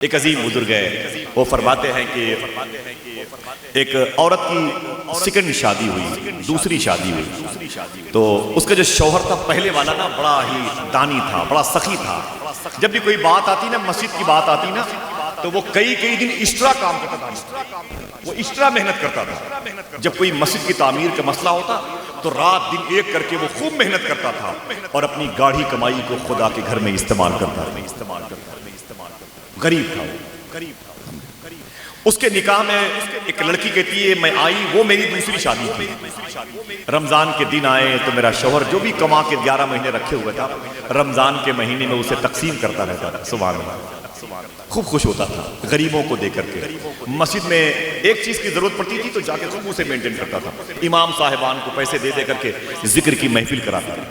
ایک عظیم بزرگ ہے، وہ فرماتے ہیں کہ ایک عورت کی سیکنڈ شادی ہوئی، دوسری شادی ہوئی، تو اس کا جو شوہر تھا پہلے والا نا بڑا ہی دانی تھا، بڑا سخی تھا۔ جب بھی کوئی بات آتی نا، مسجد کی بات آتی نا، تو وہ کئی دن ایکسٹرا کام کرتا تھا، وہ ایکسٹرا محنت کرتا تھا۔ جب کوئی مسجد کی تعمیر کا مسئلہ ہوتا تو رات دن ایک کر کے وہ خوب محنت کرتا تھا اور اپنی گاڑھی کمائی کو خدا کے گھر میں استعمال کرتا تھا۔ غریب تھا وہ، اس کے نکاح میں ایک لڑکی کہتی ہے میں آئی، وہ میری دوسری شادی تھی۔ رمضان کے دن آئے تو میرا شوہر جو بھی کما کے 11 مہینے رکھے ہوئے تھا، رمضان کے مہینے میں اسے تقسیم کرتا رہتا تھا۔ سبحان اللہ، خوب خوش ہوتا تھا غریبوں کو دے کر کے۔ مسجد میں ایک چیز کی ضرورت پڑتی تھی تو جا کے خوب اسے مینٹین کرتا تھا۔ امام صاحبان کو پیسے دے دے کر کے ذکر کی محفل کراتا تھا،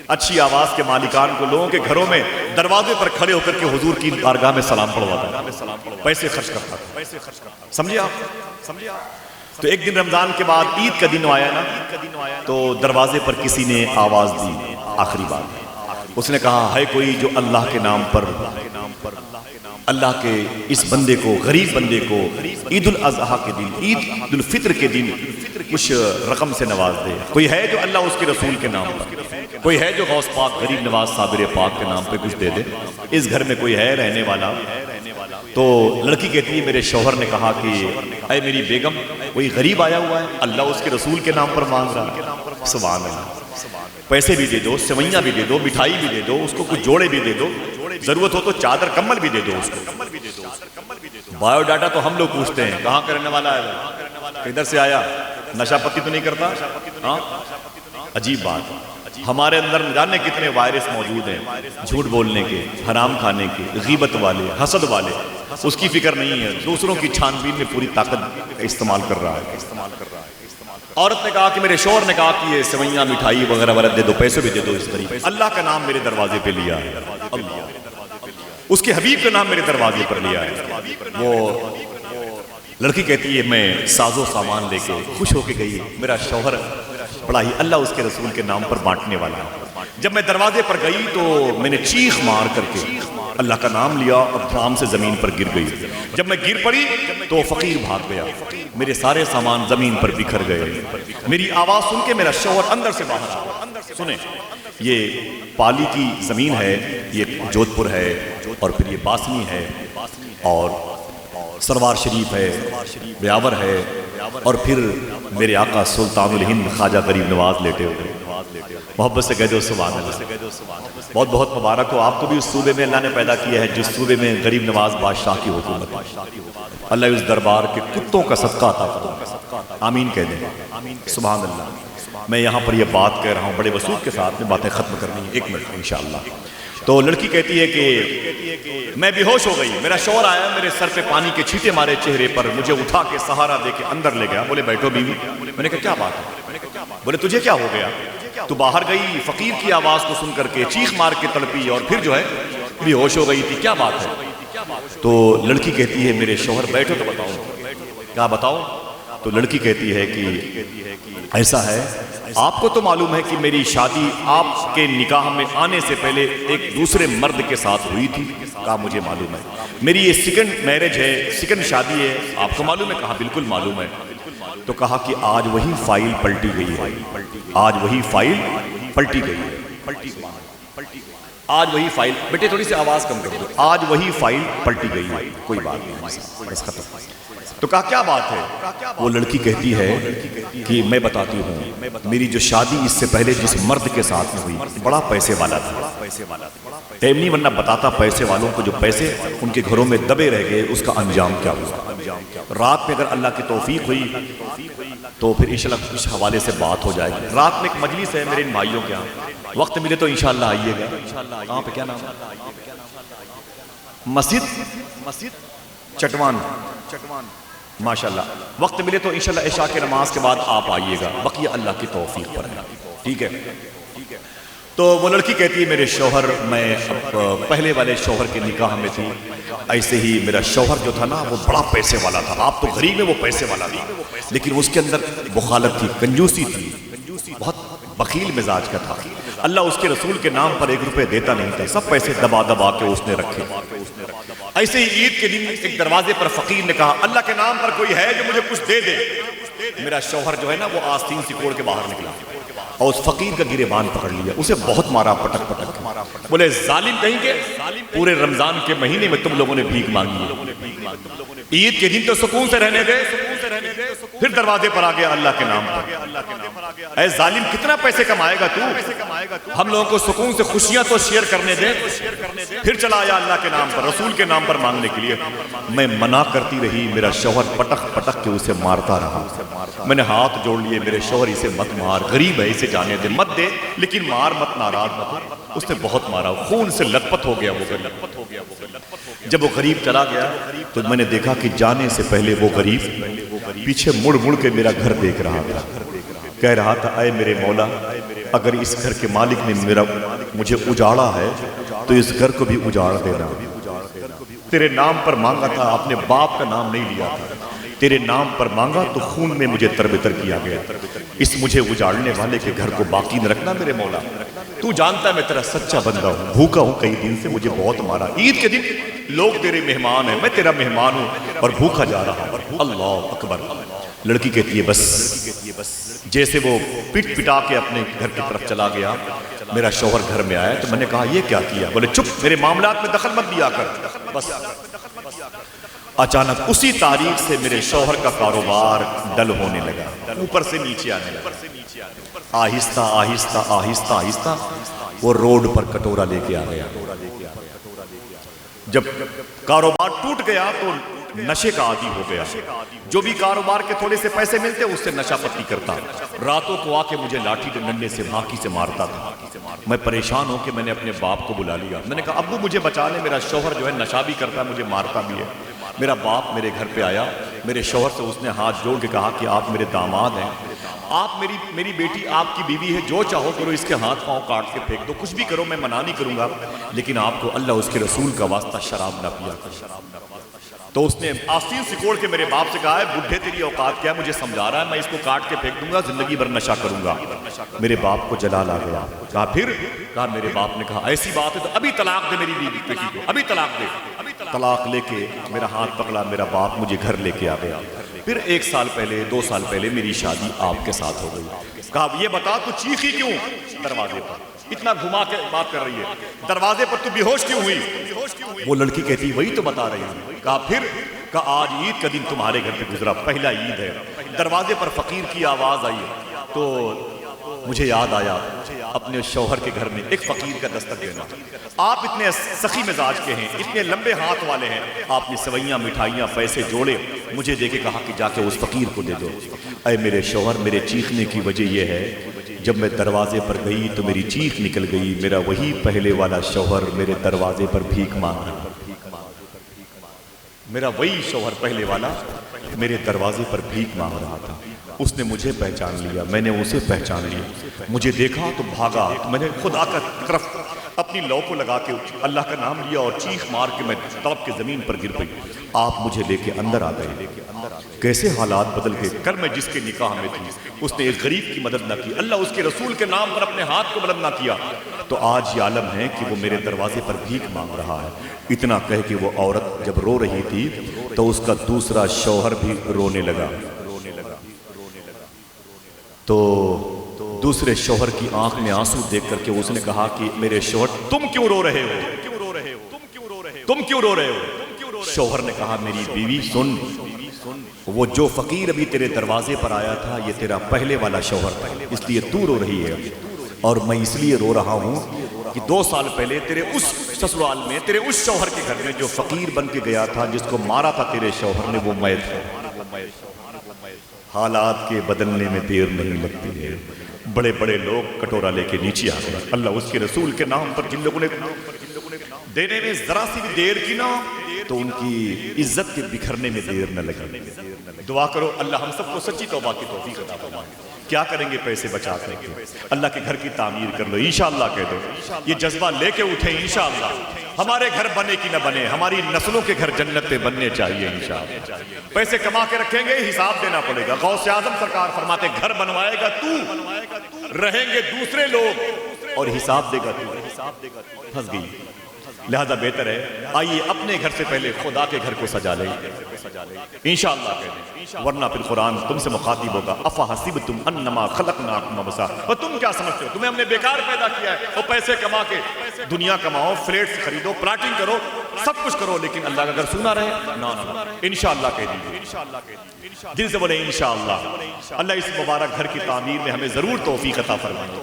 اچھی آواز کے مالکان کو لوگوں کے گھروں میں دروازے پر کھڑے ہو کر کے حضور کی بارگاہ میں سلام پڑھواتا تھا، پیسے خرچ کرتا تھا۔ سمجھے آپ؟ تو ایک دن رمضان کے بعد عید کا دن آیا نا، تو دروازے پر کسی نے آواز دی، آخری بات اس نے کہا ہے کوئی جو اللہ کے نام پر اللہ کے اس بندے کو، غریب بندے کو عید الاضحیٰ کے دن، عید الفطر کے دن کچھ رقم سے نواز دے؟ کوئی ہے جو اللہ اس کے رسول کے نام پر، کوئی ہے جو غوث پاک غریب نواز صابر پاک کے نام پہ کچھ دے دے؟ اس گھر میں کوئی ہے رہنے والا؟ تو لڑکی کہتی ہے میرے شوہر نے کہا کہ اے میری بیگم، کوئی غریب آیا ہوا ہے، اللہ اس کے رسول کے نام پر مانگ رہا ہے۔ سبحان اللہ، پیسے بھی دے دو، سوئیاں بھی دے دو، مٹھائی بھی دے دو، اس کو کچھ جوڑے بھی دے دو، ضرورت ہو تو چادر کمبل بھی دے دو اس کو۔ بایو ڈاٹا تو ہم لوگ پوچھتے ہیں کہاں کا رہنے والا ہے، کدھر سے آیا، نشہ پتی تو نہیں کرتا؟ ہاں، عجیب بات، ہمارے اندر جانے کتنے وائرس موجود ہیں، جھوٹ بولنے کے، حرام کھانے کے، غیبت والے، حسد والے، اس کی فکر نہیں ہے، دوسروں کی چھان بین میں پوری طاقت استعمال کر رہا ہے۔ عورت نے کہا کہ میرے شوہر نے کہا کہ یہ سوئیاں مٹھائی وغیرہ وغیرہ دے دو، پیسے بھی دے دو، اس طریقے اللہ کا نام میرے دروازے پہ لیا ہے، اس کے حبیب کا نام میرے دروازے پر لیا ہے۔ وہ لڑکی کہتی ہے میں ساز و سامان لے کے خوش ہو کے گئی، میرا شوہر بڑا ہی اللہ اس کے رسول کے نام پر بانٹنے والا ہے۔ جب میں دروازے پر گئی تو میں نے چیخ مار کر کے اللہ کا نام لیا اور دھڑام سے زمین پر گر گئی۔ جب میں گر پڑی تو فقیر بھاگ گیا، میرے سارے سامان زمین پر بکھر گئے۔ میری آواز سن کے میرا شوہر اندر سے باہر آیا۔ سنیں، یہ پالی کی زمین ہے، یہ جودھ پور ہے، اور پھر یہ باسنی ہے، اور سروار شریف ہے، بیاور ہے، اور پھر میرے آقا سلطان الہند خواجہ غریب نواز لیٹے ہوئے۔ محبت سے کہہ دو سبحان اللہ۔ بہت بہت مبارک ہو آپ کو بھی اس صوبے میں اللہ نے پیدا کیا ہے جس صوبے میں غریب نواز بادشاہ کی حکومت ہے۔ اللہ اس دربار کے کتوں کا صدقہ عطا فرمائے، آمین کہہ دیں، سبحان اللہ۔ میں یہاں پر یہ بات کہہ رہا ہوں، بڑے وسوخ کے ساتھ میں باتیں ختم کرنی ہے، ایک منٹ انشاءاللہ۔ تو لڑکی کہتی ہے کہ میں بے ہوش ہو گئی، میرا شوہر آیا، میرے سر پہ پانی کے چھینٹے مارے چہرے پر، مجھے اٹھا کے سہارا دے کے اندر لے گیا، بولے بیٹھو بیوی۔ میں نے کہا کیا بات ہے؟ بولے تجھے کیا ہو گیا؟ تو باہر گئی، فقیر کی آواز کو سن کر کے چیخ مار کے تڑپی اور پھر جو ہے بے ہوش ہو گئی تھی، کیا بات ہے؟ تو لڑکی کہتی ہے میرے شوہر بیٹھو تو بتاؤ، کیا بتاؤ؟ تو لڑکی کہتی ہے کہ ایسا ہے، آپ کو تو معلوم ہے کہ میری شادی آپ کے نکاح میں آنے سے پہلے ایک دوسرے مرد کے ساتھ ہوئی تھی؟ کہا مجھے معلوم ہے، میری یہ سیکنڈ میرج ہے، سیکنڈ شادی ہے، آپ کو معلوم ہے؟ کہا بالکل معلوم ہے۔ تو کہا کہ آج وہی فائل پلٹی گئی ہے، آج وہی فائل پلٹی گئی ہے، آج وہی فائل، بیٹے تھوڑی سی آواز کم کر دو، آج وہی فائل پلٹی گئی ہے، کوئی بات نہیں، بس ختم۔ تو کہا کیا بات ہے؟ وہ لڑکی کہتی ہے کہ میں بتاتی ہوں، میری جو شادی اس سے پہلے جس مرد کے ساتھ میں ہوئی بڑا پیسے والا تھا، ٹائم نہیں ورنہ بتاتا پیسے والوں کو جو پیسے ان کے گھروں میں دبے رہ گئے اس کا انجام کیا ہوا۔ رات میں اگر اللہ کی توفیق ہوئی تو پھر انشاءاللہ اس حوالے سے بات ہو جائے گی۔ رات میں ایک مجلس ہے میرے ان بھائیوں کے ہاں، وقت ملے تو انشاءاللہ آئیے گا۔ کہاں پہ، کیا نام ہے؟ مسجد چٹوان، ماشاءاللہ، وقت ملے تو انشاءاللہ عشاء کی نماز کے بعد آپ آئیے گا، بقیہ اللہ کی توفیق پر ہے، ٹھیک ہے؟ تو وہ لڑکی کہتی ہے میرے شوہر، میں پہلے والے شوہر کے نکاح میں تھی، ایسے ہی میرا شوہر جو تھا نا وہ بڑا پیسے والا تھا، آپ تو غریب میں وہ پیسے والا تھا، لیکن اس کے اندر بخالت تھی، کنجوسی تھی، بہت بخیل مزاج کا تھا۔ اللہ اس کے رسول کے نام پر 1 روپے دیتا نہیں تھا، سب پیسے دبا دبا کے اس نے رکھے۔ ایسے ہی عید کے دن ایک دروازے پر فقیر نے کہا اللہ کے نام پر کوئی ہے جو مجھے کچھ دے دے. میرا شوہر جو ہے نا وہ آستین سکوڑ کے باہر نکلا اور اس فقیر کا گریبان پکڑ لیا, اسے بہت مارا پٹک پٹک. بولے ظالم کہیں گے, پورے رمضان کے مہینے میں تم لوگوں نے بھیک مانگی ہے, عید کے دن تو سکون سے رہنے دے. پھر دروازے پر آ گیا اللہ کے نام پر. اے ظالم کتنا پیسے کمائے گا تو, ہم لوگوں کو سکون سے خوشیاں تو شیئر کرنے دے. پھر چلا آیا اللہ کے نام پر, رسول کے نام پر مانگنے کے لیے. میں منع کرتی رہی, میرا شوہر پٹک پٹک کے اسے مارتا رہا. میں نے ہاتھ جوڑ لیے, میرے شوہر اسے مت مار, غریب ہے اسے جانے دے, مت دے لیکن مار مت, ناراض مت. اس نے بہت مارا, خون سے لت پت ہو گیا وہ غریب. جب وہ غریب چلا گیا تو میں نے دیکھا کہ جانے سے پہلے وہ غریب پیچھے مڑ مڑ کے میرا گھر دیکھ رہا تھا. کہہ رہا تھا اے میرے مولا, اگر اس گھر کے مالک نے مجھے اجاڑا ہے تو اس گھر کو بھی اجاڑ دینا. تیرے نام پر مانگا تھا, اپنے باپ کا نام نہیں لیا تھا, تیرے نام پر مانگا تو خون میں مجھے تربتر کیا گیا. اس مجھے اجاڑنے والے کے گھر کو باقی نہ رکھنا میرے مولا. تو جانتا ہے میں تیرا سچا بندہ ہوں, بھوکا ہوں کئی دن سے, مجھے بہت مارا. عید کے دن لوگ تیرے مہمان ہیں, میں تیرا مہمان ہوں اور بھوکا جا رہا ہوں. اللہ اکبر. لڑکی کہتی ہے بس. جیسے وہ پٹ پٹا کے اپنے گھر کی طرف چلا گیا, میرا شوہر گھر میں آیا تو میں نے کہا یہ کیا کیا؟ بولے چپ, میرے معاملات میں دخل مت دیا کر. بس اچانک اسی تاریخ سے میرے شوہر کا کاروبار ڈل ہونے لگا, اوپر سے نیچے آنے لگا. آہستہ آہستہ آہستہ آہستہ وہ روڈ پر کٹورا لے کے آ گیا. جب کاروبار ٹوٹ گیا تو نشے کا عادی ہو گیا. جو بھی کاروبار کے تھوڑے سے پیسے ملتے اس سے نشہ پتی کرتا. راتوں کو آ کے مجھے لاٹھی ڈنڈے سے بھاکی سے مارتا تھا. میں پریشان ہو کے میں نے اپنے باپ کو بلا لیا. میں نے کہا ابو مجھے بچا لے, میرا شوہر جو ہے نشہ بھی کرتا ہے, مجھے مارتا بھی ہے. میرا باپ میرے گھر پہ آیا, میرے شوہر سے اس نے ہاتھ جوڑ کے کہا کہ آپ میرے داماد ہیں, آپ میری بیٹی آپ کی بیوی ہے, جو چاہو کرو, اس کے ہاتھ پاؤں کاٹ کے پھینک دو, کچھ بھی کرو, میں منع نہیں کروں گا, لیکن آپ کو اللہ اس کے رسول کا واسطہ شراب نہ پیا کرو. تو اس نے آستین سکوڑ کے میرے باپ سے کہا ہے بڈھے تیری اوقات کیا, مجھے سمجھا رہا ہے, میں اس کو کاٹ کے پھینک دوں گا, زندگی بھر نشہ کروں گا. میرے باپ کو جلال آ گیا. کہا پھر؟ کہا میرے باپ نے کہا ایسی بات ہے تو ابھی طلاق دے میری بیٹی کو, ابھی طلاق دے. طلاق لے کے میرا ہاتھ پکڑا, میرا باپ مجھے گھر لے کے آ گیا. پھر 1 سال پہلے 2 سال پہلے میری شادی آپ کے ساتھ ہو گئی. کہا یہ بتا تو چیخی کیوں دروازے پر, اتنا گھما کے بات کر رہی ہے, دروازے پر تو بے ہوش کیوں ہوئی؟ وہ لڑکی کہتی وہی تو بتا رہی ہوں. کہا پھر؟ کہا آج عید کا دن تمہارے گھر پہ گزرا, پہلا عید ہے. دروازے پر فقیر کی آواز آئی تو مجھے یاد آیا اپنے شوہر کے گھر میں ایک فقیر کا دستک دینا. آپ اتنے سخی مزاج کے ہیں, اتنے لمبے ہاتھ والے ہیں, آپ نے سوئیاں مٹھائیاں پیسے جوڑے, مجھے دے کے کہا کہ جا کے اس فقیر کو دے دو. اے میرے شوہر, میرے چیخنے کی وجہ یہ ہے جب میں دروازے پر گئی تو میری چیخ نکل گئی, میرا وہی پہلے والا شوہر میرے دروازے پر بھیک مانگ رہا. میرا وہی شوہر پہلے والا میرے دروازے پر بھیک مانگ رہا تھا. اس نے مجھے پہچان لیا, میں نے اسے پہچان لیا. مجھے دیکھا تو بھاگا, میں نے خدا کا طرف اپنی لو کو لگا کے اللہ کا نام لیا اور چیخ مار کے میں تڑپ کے زمین پر گر پئی. آپ مجھے لے کے اندر آ گئے. کیسے حالات بدل گئے. کل میں جس کے نکاح میں تھی اس نے ایک غریب کی مدد نہ کی, اللہ اس کے رسول کے نام پر اپنے ہاتھ کو بلند نہ کیا, تو آج یہ عالم ہے کہ وہ میرے دروازے پر بھیک مانگ رہا ہے. اتنا کہہ کہ وہ عورت جب رو رہی تھی تو اس کا دوسرا شوہر بھی رونے لگا. تو دوسرے شوہر کی آنکھ میں آنسو دیکھ کر کے اس نے کہا کہ میرے شوہر تم کیوں رو رہے ہو, تم کیوں رو رہے ہو؟ شوہر نے کہا میری بیوی سن, وہ جو فقیر ابھی تیرے دروازے پر آیا تھا یہ تیرا پہلے والا شوہر تھا, اس لیے تو رو رہی ہے, اور میں اس لیے رو رہا ہوں کہ 2 سال پہلے تیرے اس سسرال میں, تیرے اس شوہر کے گھر میں جو فقیر بن کے گیا تھا, جس کو مارا تھا تیرے شوہر نے, وہ میں تھا. حالات کے بدلنے میں دیر نہیں لگتی ہے. بڑے بڑے لوگ کٹورا لے کے نیچے آ گئے. اللہ اس کے رسول کے نام پر جن لوگوں نے دینے میں ذرا سی بھی دیر کی نا تو ان کی عزت کے بکھرنے میں دیر نہ لگی. دعا کرو اللہ ہم سب کو سچی توبہ کی توفیق عطا فرمائے. کیا کریں گے پیسے بچا کر کے, اللہ کے گھر کی تعمیر کر لو انشاءاللہ کہہ دو. یہ جذبہ لے کے اٹھیں انشاءاللہ. ہمارے گھر بنے کی نہ بنے, ہماری نسلوں کے گھر جنت پہ بننے چاہیے انشاءاللہ. پیسے کما کے رکھیں گے, حساب دینا پڑے گا. غوث اعظم سرکار فرماتے گھر بنوائے گا تو, رہیں گے دوسرے لوگ اور حساب دے گا تو. پھنس گئی. لہذا بہتر ہے آئیے اپنے گھر سے پہلے خدا کے گھر کو سجا لیں انشاءاللہ کہہ دیں، ورنہ پھر قرآن تم سے مخاطب ہوگا افحسبتم انما خلقناکم عبثا، اور تم کیا سمجھتے ہو تمہیں ہم نے بیکار پیدا کیا ہے؟ وہ پیسے کما کے دنیا کماؤ، فلیٹس خریدو، پلاٹنگ کرو، سب کچھ کرو، لیکن اللہ کا گھر سونا رہے نہ انشاءاللہ کہہ دیجیے، جن سے بولے انشاءاللہ۔ اللہ اس مبارک گھر کی تعمیر میں ہمیں ضرور توفیق عطا فرمائے۔